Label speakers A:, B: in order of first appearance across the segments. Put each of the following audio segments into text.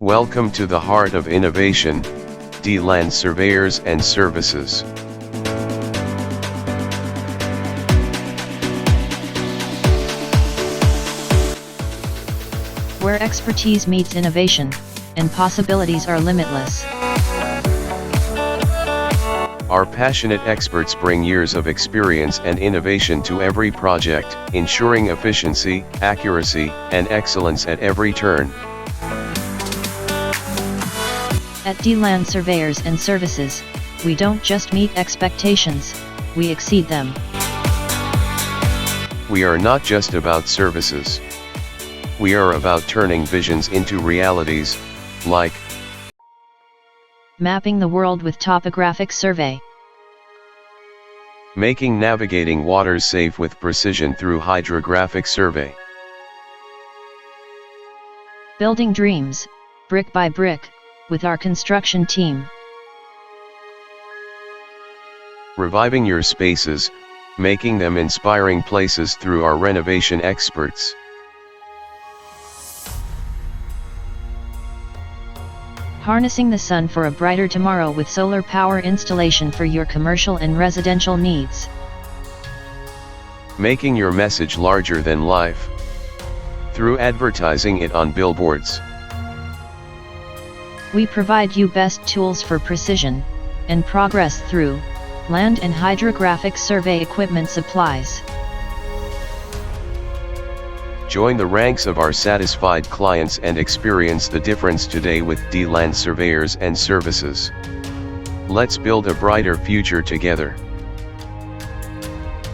A: Welcome to the heart of innovation, D-Land Surveyors and Services.
B: Where expertise meets innovation, and possibilities are limitless.
A: Our passionate experts bring years of experience and innovation to every project, ensuring efficiency, accuracy, and excellence at every turn.
B: At D-Land Surveyors and Services, we don't just meet expectations, we exceed them.
A: We are not just about services. We are about turning visions into realities, like
B: mapping the world with topographic survey,
A: making navigating waters safe with precision through hydrographic survey,
B: building dreams, brick by brick, with our construction team,
A: reviving your spaces, making them inspiring places through our renovation experts.
B: Harnessing the sun for a brighter tomorrow with solar power installation for your commercial and residential needs.
A: Making your message larger than life through advertising it on billboards.
B: We provide you best tools for precision and progress through land and hydrographic survey equipment supplies.
A: Join the ranks of our satisfied clients and experience the difference today with D-Land Surveyors and Services. Let's build a brighter future together.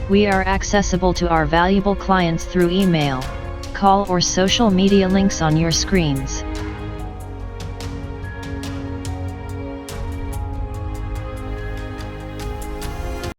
B: We are accessible to our valuable clients through email, call or social media links on your screens.